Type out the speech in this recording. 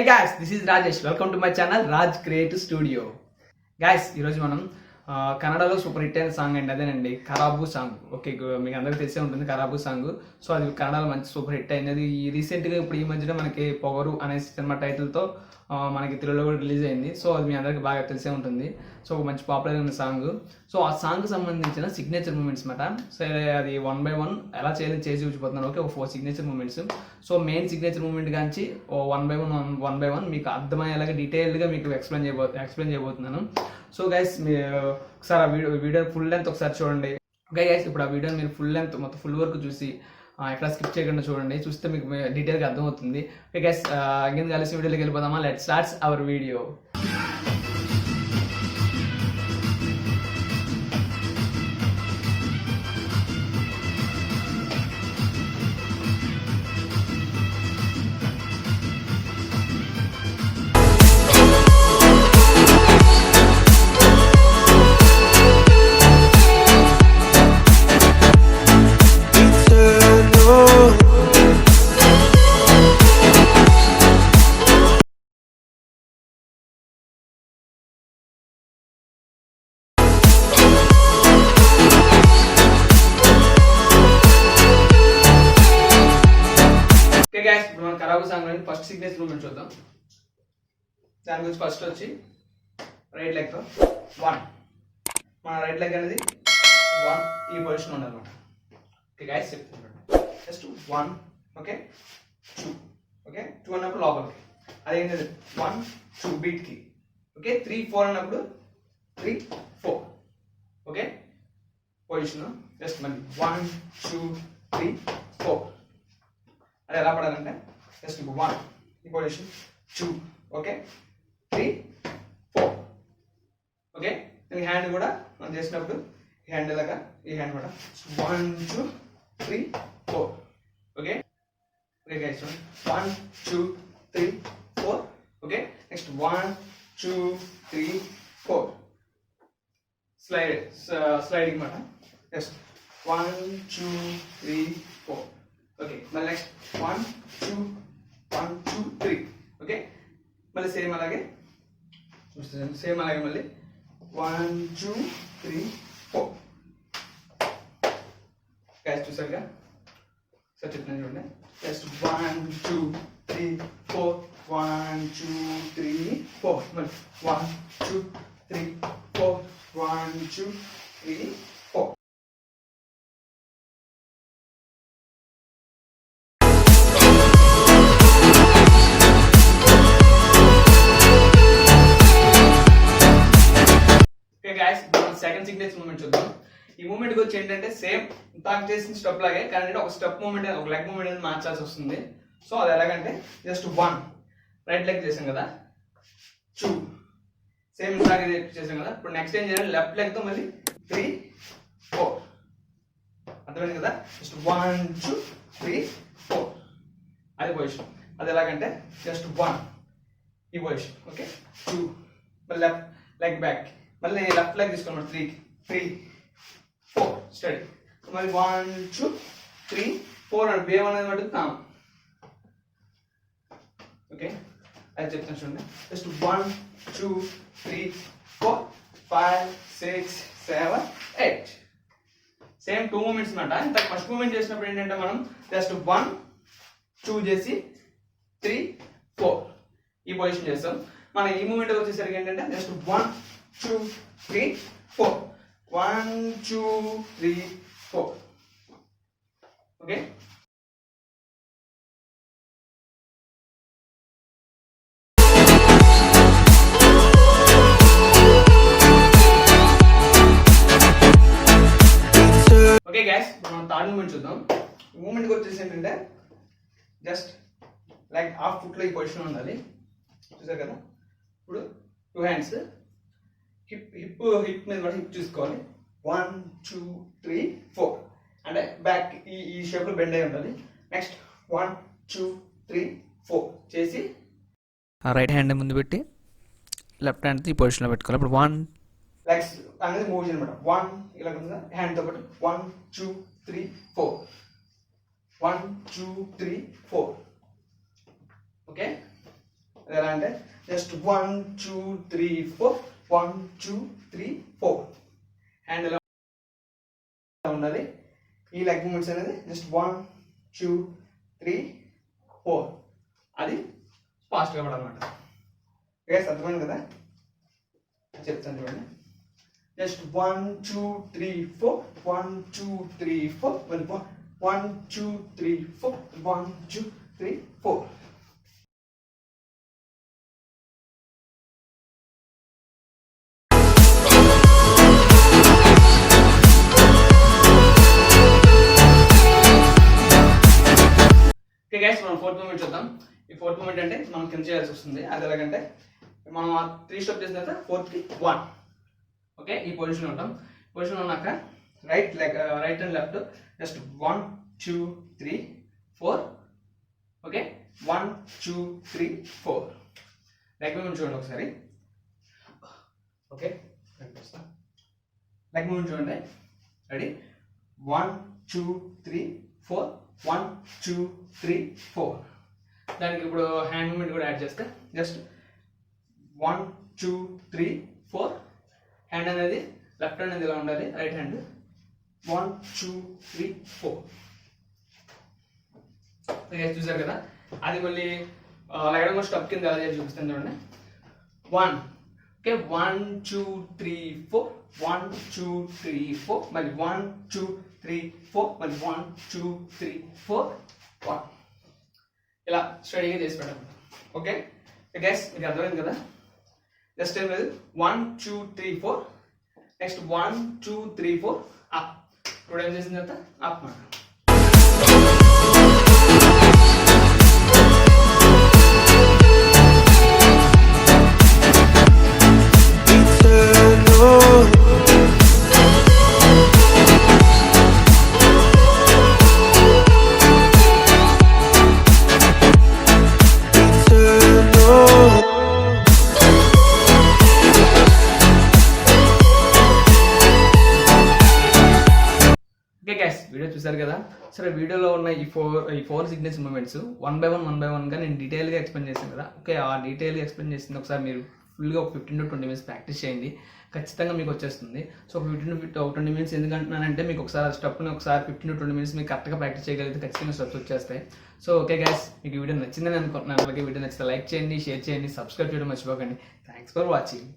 guys, this is Rajesh. Welcome to my channel Raj Creative Studio. Guys, ఈరోజు మనం కన్నడలో super hit అయిన song అండి అదేనండి కరాబూ సాంగ్. ఓకే, మీకు అందరికీ తెలిసే ఉంటుంది కరాబూ సాంగ్. సో అది కన్నడలో మంచి సూపర్ హిట్ అయింది. అది రీసెంట్గా ఇప్పుడు ఈ మధ్యన మనకి పొగరు అనే సినిమా టైటిల్తో మనకి తెలుగులో కూడా రిలీజ్ అయింది. సో అది మీ అందరికీ బాగా తెలిసే ఉంటుంది. సో మంచి పాపులర్ అయిన సాంగ్. సో ఆ సాంగ్కి సంబంధించిన సిగ్నేచర్ మూమెంట్స్ మాట. సో అది 1 by 1 ఎలా చేసి చూసిపోతున్నాను. ఓకే, ఒక 4 signature moments. So main signature moment Kanchi 1 by 1 మీకు అర్థమయ్యేలాగా డీటెయిల్డ్గా మీకు ఎక్స్ప్లెయిన్ చేయబోతున్నాను. సో గైస్ ఒకసారి ఆ వీడియో ఫుల్ లెంత్ ఒకసారి చూడండి. ఓకే గైస్, ఇప్పుడు ఆ వీడియో మీరు ఫుల్ లెంత్ మొత్తం ఫుల్ వరకు చూసి ఎక్కడ స్కిప్ చేయకుండా చూడండి. చూస్తే మీకు డీటెయిల్గా అర్థమవుతుంది. ఓకే గైస్, ఇంకేం కలిసి వీడియోలోకి వెళ్ళిపోదామా? Let's start our video. Okay guys, ఇప్పుడు మనం కరాబూ సాంగ్ లోని ఫస్ట్ సిగ్నేచర్ మూమెంట్ చూద్దాం. దాని గురించి ఫస్ట్ వచ్చి రైట్ లెగ్ తో 1. మన రైట్ లెగ్ అనేది 1 ఈ పొజిషన్ ఉండాలన్నమాట. ఓకే గైస్, చెప్తున్నాను జస్ట్ 1. ఓకే 2. ఓకే 2 అన్నప్పుడు లోపలికి అదేంటది 1 2 బీట్ కి. ఓకే 3 4 అన్నప్పుడు 3 4. ఓకే పొజిషన్ జస్ట్ మళ్ళీ 1 2 3 4. అది ఎలా పడాలంటే జస్ట్ 1 ఈ పొజిషన్ 2. ఓకే 3 4. ఓకే ఈ హ్యాండ్ కూడా మనం చేసినప్పుడు ఈ హ్యాండ్ ఇలాగా ఈ హ్యాండ్ కూడా 1 2 3 4. Okay okay guys 1 2 3 4. Okay next 1 2 3 4 sliding మాట. జస్ట్ 1 2 3 4. ఓకే మళ్ళీ నెక్స్ట్ 1 2 1 2 3. ఓకే మళ్ళీ సేమ్ అలాగే మళ్ళీ 1 2 3 4. గైస్ చూసారుగా, సార్ చెప్తున్నాను చూడండి. జస్ట్ 1 2 3 4 1 2 3 4. మళ్ళీ 1 2 3 4 1 2 3 4. సెకండ్ సిగ్నేచర్ మూమెంట్ చూద్దాం. ఈ మూమెంట్ వచ్చి ఏంటంటే సేమ్ ఇంతకు చేసిన స్టెప్ లాగే, కానీ ఒక స్టెప్ మూమెంట్ ఒక లెగ్ మూమెంట్ అనేది మార్చాల్సి వస్తుంది. సో అది ఎలాగంటే జస్ట్ 1 రైట్ లెగ్ చేసాం కదా 2 సేమ్ ఇంతకు చేసాం కదా. ఇప్పుడు నెక్స్ట్ ఏం చేయాలి, లెఫ్ట్ లెగ్ తో మళ్ళీ 3 4. అర్థమైంది కదా, జస్ట్ 1 2 3 4 అది పొజిషన్. అది ఎలాగంటే జస్ట్ 1 ఈ పొజిషన్. ఓకే 2 మళ్ళీ లెఫ్ట్ లెగ్ బ్యాక్ మళ్ళీ లెఫ్ట్ లెగ్ తీసుకోండి 3 3 4 స్టడీ. మళ్ళీ 1 2 3 4 అని బేవ్ అనేది పడుతుంది. ఓకే అది చెప్తాను చూడండి. జస్ట్ 1 2 3 4 5 6 7 8 సేమ్ 2 మూమెంట్స్ అన్నమాట. ఇంత ఫస్ట్ మూమెంట్ చేసినప్పుడు ఏంటంటే మనం జస్ట్ 1 2 చేసి 3 4 ఈ పొజిషన్ చేస్తాం. మన ఈ మూమెంట్ వచ్చేసరికి ఏంటంటే జస్ట్ 1 2 3 4 1 2 3 4. ఓకే ఓకే గైస్, మనం థర్డ్ మూమెంట్ చూద్దాం. ఈ మూమెంట్కి వచ్చేసి ఏంటంటే జస్ట్ లైక్ హాఫ్ ఫుట్లో ఈ పొజిషన్ ఉండాలి. చూసారు కదా, ఇప్పుడు 2 హ్యాండ్స్ హిప్ మీద కూడా హిప్ చూసుకోవాలి. 1 2 3 4 అంటే బ్యాక్ ఈ షేప్ లో బెండ్ అయి ఉండాలి. నెక్స్ట్ 1 2 3 4 చేసి రైట్ హ్యాండ్ ముందు పెట్టి లెఫ్ట్ హ్యాండ్ ఈ పొజిషన్లో పెట్టుకోవాలి. ఇప్పుడు 1 లెగ్స్ అనేది మూవ్ చేయనమాట. 1 ఇలా ఉందా హ్యాండ్ తో పాటు 1 2 3 4 1 2 3 4. ఓకే ఎలా అంటే జస్ట్ 1 2 3 4 1 2 3 4 హ్యాండ్ ఎలా ఉండాలి. ఈ లెగ్ మూమెంట్స్ అనేది జస్ట్ 1 2 3 4 అది ఫాస్ట్గా పడాలన్నమాట. గైస్ అర్థమైంది కదా, చెప్తాను చూడండి. జస్ట్ 1 2 3 4 1 2 3 4 1 2 3 4 1 2 3 4. ఓకే గైస్, మనం ఫోర్త్ మూమెంట్ చూద్దాం. ఈ ఫోర్త్ మూమెంట్ అంటే మనం కింద చేయాల్సి వస్తుంది. అది ఎలాగంటే మనం 3 స్టెప్ చేసిన తర్వాత ఫోర్త్కి 1. ఓకే, ఈ పొజిషన్ ఉంటాం. పొజిషన్ ఉన్నాక right and left just 1 2 3 4. Okay, 1 2 3 4. Leg moment చూడండి ఒకసారి. ఓకే, లెగ్ మూమెంట్ చూడండి. రెడీ, 1 2 3 4 1 2 3 4. దానికి ఇప్పుడు హ్యాండ్ మూమెంట్ కూడా యాడ్ చేస్తే జస్ట్ 1 2 3 4. హ్యాండ్ అనేది లెఫ్ట్ హ్యాండ్ అనేది ఇలా ఉండాలి, రైట్ హ్యాండ్ 1 2 3 4. చూసారు కదా, అది మళ్ళీ లెగడం కూడా స్టెప్ కింద ఎలా చేసి చూపిస్తాను చూడండి. 1. ఓకే, 1 2 3 4 1 2 3 4 మళ్ళీ 1 2 3 4 మళ్ళీ 1 2 3 4 1. ఇలా స్టడీగా చేసి పెట్టాలి. ఓకే గైస్, మీకు అర్థమైంది కదా. జస్ట్ ఏం లేదు, 1 2 3 4 నెక్స్ట్ 1 2 3 4 అప్. ఇప్పుడు ఏం చేసిన తర్వాత అప్ మాట. వీడియో చూసారు కదా. సరే, వీడియోలో ఉన్న ఈ four signature moments one by వన్గా నేను డీటెయిల్గా ఎక్స్ప్లెయిన్ చేశాను కదా. ఓకే, ఆ డీటెయిల్గా ఎక్స్ప్లెయిన్ చేసింది ఒకసారి మీరు ఫుల్గా ఒక 15 to 20 minutes ప్రాక్టీస్ చేయండి, ఖచ్చితంగా మీకు వచ్చేస్తుంది. సో 15 to 20 minutes ఎందుకంటున్నానంటే మీకు ఒకసారి స్టెప్ని ఒకసారి 15 to 20 minutes మీకు కరెక్ట్గా ప్రాక్టీస్ చేయగలిగితే ఖచ్చితంగా స్టెప్స్ వచ్చేస్తాయి. సో ఓకే గైస్, మీకు వీడియో నచ్చిందని అనుకుంటున్నాను. అలాగే వీడియో నచ్చితే లైక్ చేయండి, షేర్ చేయండి, సబ్స్క్రైబ్ చేయడం మర్చిపోకండి. Thanks for watching.